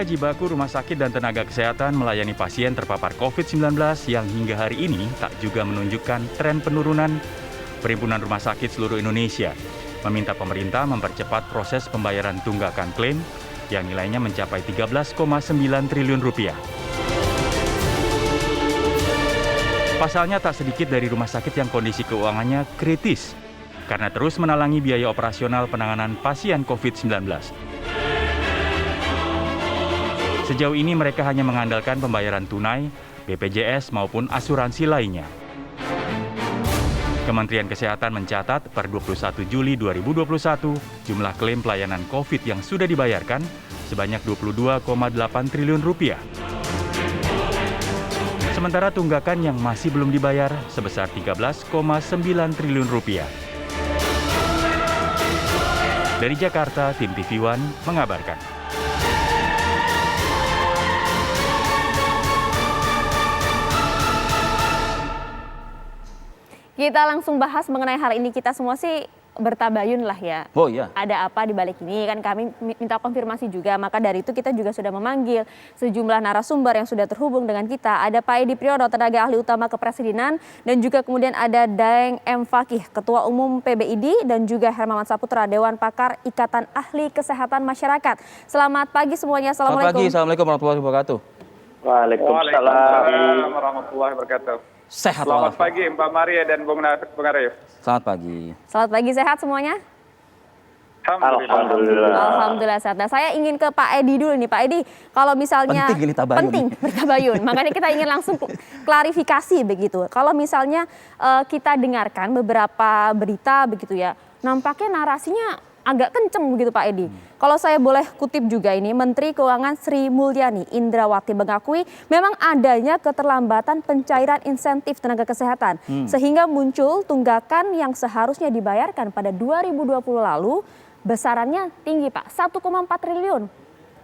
Bagaimana jibaku rumah sakit dan tenaga kesehatan melayani pasien terpapar COVID-19 yang hingga hari ini tak juga menunjukkan tren penurunan. Perhimpunan Rumah Sakit seluruh Indonesia meminta pemerintah mempercepat proses pembayaran tunggakan klaim yang nilainya mencapai 13,9 triliun rupiah. Pasalnya tak sedikit dari rumah sakit yang kondisi keuangannya kritis karena terus menalangi biaya operasional penanganan pasien COVID-19. Sejauh ini mereka hanya mengandalkan pembayaran tunai, BPJS maupun asuransi lainnya. Kementerian Kesehatan mencatat per 21 Juli 2021, jumlah klaim pelayanan COVID yang sudah dibayarkan sebanyak 22,8 triliun rupiah. Sementara tunggakan yang masih belum dibayar sebesar 13,9 triliun rupiah. Dari Jakarta, tim TV One mengabarkan. Kita langsung bahas mengenai hal ini. Kita semua sih bertabayun lah ya. Oh iya. Ada apa di balik ini? Kan kami minta konfirmasi juga. Maka dari itu kita juga sudah memanggil sejumlah narasumber yang sudah terhubung dengan kita. Ada Pak Edi Priyono, tenaga ahli utama kepresidenan, dan juga kemudian ada Daeng M. Fakih, Ketua Umum PBID, dan juga Hermawan Saputra, Dewan Pakar Ikatan Ahli Kesehatan Masyarakat. Selamat pagi semuanya. Assalamualaikum. Selamat pagi. Assalamualaikum warahmatullahi wabarakatuh. Waalaikumsalam warahmatullahi wabarakatuh. Sehat Selamat walafiat. pagi Mbak Maria dan Bung Arif. Selamat pagi. Selamat pagi, sehat semuanya? Alhamdulillah. Alhamdulillah sehat. Nah, saya ingin ke Pak Edi dulu nih. Pak Edi, kalau misalnya Penting ini tabayun. penting bertabayun, makanya kita ingin langsung klarifikasi begitu. Kalau misalnya kita dengarkan beberapa berita begitu ya, nampaknya narasinya agak kenceng begitu Pak Edi. Kalau saya boleh kutip juga ini, Menteri Keuangan Sri Mulyani Indrawati mengakui memang adanya keterlambatan pencairan insentif tenaga kesehatan. Sehingga muncul tunggakan yang seharusnya dibayarkan pada 2020 lalu besarannya tinggi Pak, 1,4 triliun.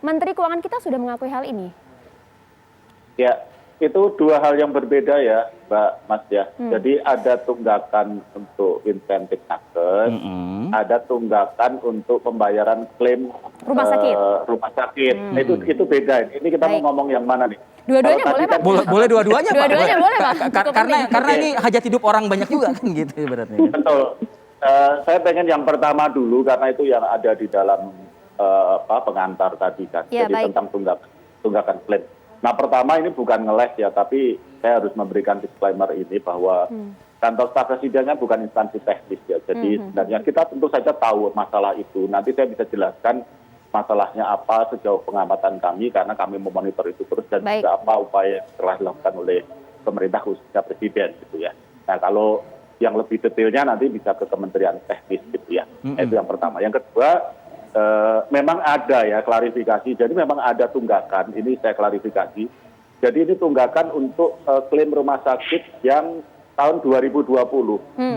Menteri Keuangan kita sudah mengakui hal ini. Ya, itu dua hal yang berbeda ya, Mbak Mas ya. Jadi ada tunggakan untuk insentif nakes, ada tunggakan untuk pembayaran klaim Rumah sakit. Rumah sakit. Nah, itu beda. Ini kita Baik. mau ngomong yang mana nih? Dua-duanya Kalau boleh tadi Pak? kan- Boleh dua-duanya, Pak. Dua-duanya boleh Pak. Cukup Karena penting. ini hajat hidup orang banyak juga kan gitu ibaratnya. Betul. Saya pengen yang pertama dulu karena itu yang ada di dalam pengantar tadi kan. Ya, Jadi baik. tentang tunggakan klaim. Nah, pertama ini bukan ngeles ya, tapi saya harus memberikan disclaimer ini bahwa kantor staf presidennya bukan instansi teknis ya. Jadi sebenarnya kita tentu saja tahu masalah itu. Nanti saya bisa jelaskan masalahnya apa sejauh pengamatan kami karena kami memonitor itu terus dan Baik. juga apa upaya yang telah dilakukan oleh pemerintah khususnya presiden gitu ya. Nah, kalau yang lebih detailnya nanti bisa ke kementerian teknis gitu ya. Itu yang pertama. Yang kedua, memang ada ya klarifikasi. Jadi memang ada tunggakan. Ini saya klarifikasi. Jadi ini tunggakan untuk klaim rumah sakit yang tahun 2020.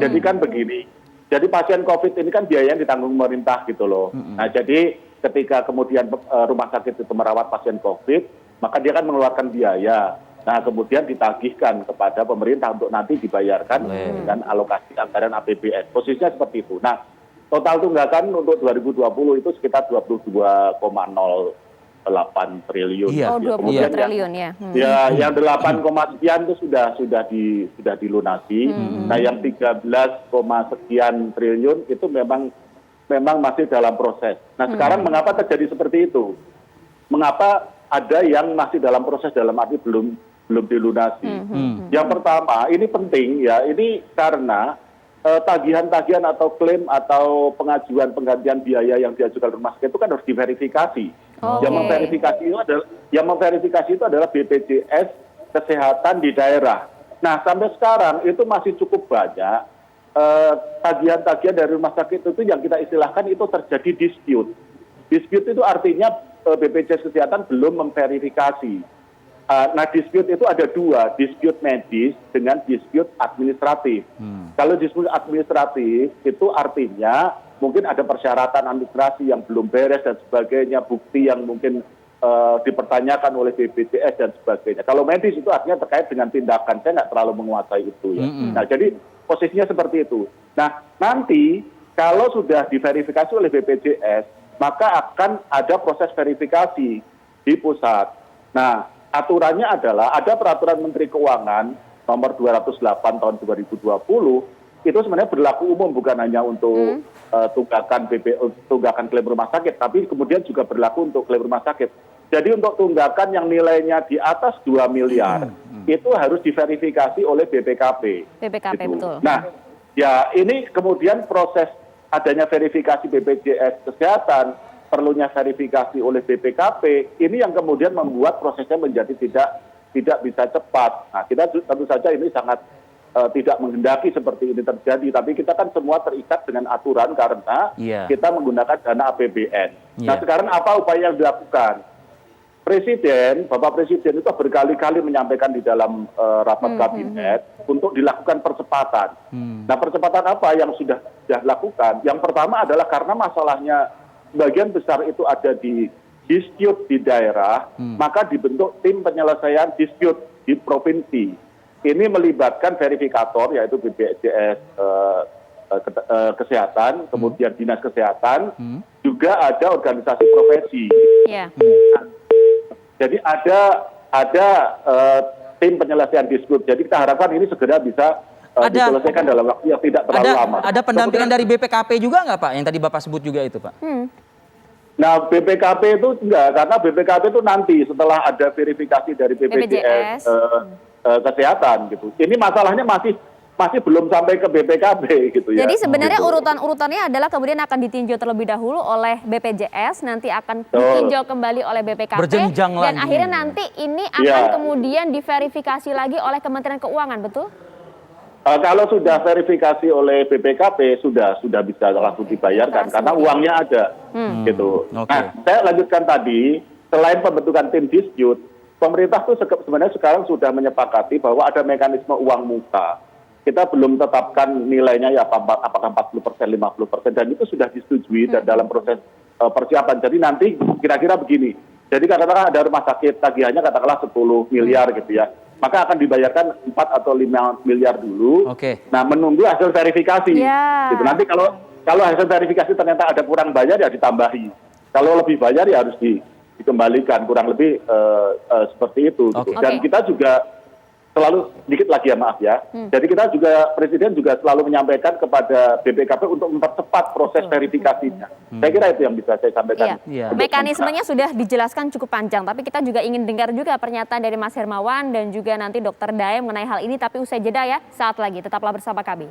Jadi kan begini. Jadi pasien COVID ini kan biayanya ditanggung pemerintah gitu loh. Nah, jadi ketika kemudian rumah sakit itu merawat pasien COVID, maka dia kan mengeluarkan biaya. Nah, kemudian ditagihkan kepada pemerintah untuk nanti dibayarkan dengan alokasi anggaran APBN. Posisinya seperti itu. Nah, total tunggakan untuk 2020 itu sekitar 22,08 triliun. Iya. Oh, 22 Kemudian triliun ya. Ya, yang 8, sekian itu sudah dilunasi. Nah, yang 13, sekian triliun itu memang masih dalam proses. Nah, sekarang mengapa terjadi seperti itu? Mengapa ada yang masih dalam proses dalam arti belum dilunasi? Yang pertama, ini penting ya, ini karena tagihan-tagihan atau klaim atau pengajuan penggantian biaya yang diajukan rumah sakit itu kan harus diverifikasi. Oke. Yang memverifikasi itu adalah BPJS Kesehatan di daerah. Nah, sampai sekarang itu masih cukup banyak tagihan-tagihan dari rumah sakit itu yang kita istilahkan itu terjadi dispute. Dispute itu artinya BPJS Kesehatan belum memverifikasi. Nah, dispute itu ada dua, dispute medis dengan dispute administratif. Kalau dispute administratif itu artinya mungkin ada persyaratan administrasi yang belum beres dan sebagainya, bukti yang mungkin dipertanyakan oleh BPJS dan sebagainya. Kalau medis itu artinya terkait dengan tindakan, saya nggak terlalu menguasai itu ya. Nah, jadi posisinya seperti itu. Nah, nanti kalau sudah diverifikasi oleh BPJS, maka akan ada proses verifikasi. di pusat. Nah, aturannya adalah ada peraturan Menteri Keuangan nomor 208 tahun 2020 itu sebenarnya berlaku umum, bukan hanya untuk tunggakan klaim rumah sakit, tapi kemudian juga berlaku untuk klaim rumah sakit. Jadi untuk tunggakan yang nilainya di atas 2 miliar itu harus diverifikasi oleh BPKP. BPKP gitu. betul. Nah, ya ini kemudian proses adanya verifikasi BPJS Kesehatan, perlunya verifikasi oleh BPKP, ini yang kemudian membuat prosesnya menjadi tidak bisa cepat. Nah, kita tentu saja ini sangat tidak menghendaki seperti ini terjadi, tapi kita kan semua terikat dengan aturan karena kita menggunakan dana APBN. Nah, sekarang apa upaya yang dilakukan? Bapak Presiden itu berkali-kali menyampaikan di dalam rapat kabinet untuk dilakukan percepatan. Nah, percepatan apa yang sudah dilakukan? Yang pertama adalah karena masalahnya sebagian besar itu ada di dispute di daerah, maka dibentuk tim penyelesaian dispute di provinsi. Ini melibatkan verifikator yaitu BPJS Kesehatan, kemudian Dinas Kesehatan, juga ada organisasi profesi. Iya. Jadi ada tim penyelesaian dispute. Jadi kita harapkan ini segera bisa diselesaikan dalam waktu yang tidak terlalu lama. Ada pendampingan dari BPKP juga nggak Pak, yang tadi Bapak sebut juga itu Pak? Nah, BPKP itu enggak, karena BPKP itu nanti setelah ada verifikasi dari BPJS Kesehatan gitu. Ini masalahnya masih belum sampai ke BPKP gitu ya. Jadi sebenarnya gitu. urutan-urutannya adalah kemudian akan ditinjau terlebih dahulu oleh BPJS, nanti akan ditinjau kembali oleh BPKP, berjenjang dan lagi. akhirnya nanti ini akan kemudian diverifikasi lagi oleh Kementerian Keuangan, betul? Kalau sudah verifikasi oleh BPKP sudah bisa langsung dibayarkan karena uangnya ada, gitu. Nah, saya lanjutkan tadi, selain pembentukan tim dispute, pemerintah tuh sebenarnya sekarang sudah menyepakati bahwa ada mekanisme uang muka. Kita belum tetapkan nilainya ya apakah 40%, 50%, dan itu sudah disetujui dan dalam proses persiapan. Jadi nanti kira-kira begini. Jadi katakanlah ada rumah sakit tagihannya katakanlah 10 miliar gitu ya. Maka akan dibayarkan 4 atau 5 miliar dulu. Nah, menunggu hasil verifikasi. Gitu. Nanti kalau hasil verifikasi ternyata ada kurang bayar ya ditambahi. Kalau lebih bayar ya harus dikembalikan, kurang lebih seperti itu. Gitu. Dan kita juga selalu sedikit lagi ya, maaf ya. Jadi kita juga, Presiden juga selalu menyampaikan kepada BPKP untuk mempercepat proses verifikasinya. Saya kira itu yang bisa saya sampaikan. Mekanismenya sudah dijelaskan cukup panjang, tapi kita juga ingin dengar juga pernyataan dari Mas Hermawan dan juga nanti Dr. Daeng mengenai hal ini, tapi usai jeda ya, saat lagi. Tetaplah bersama kami.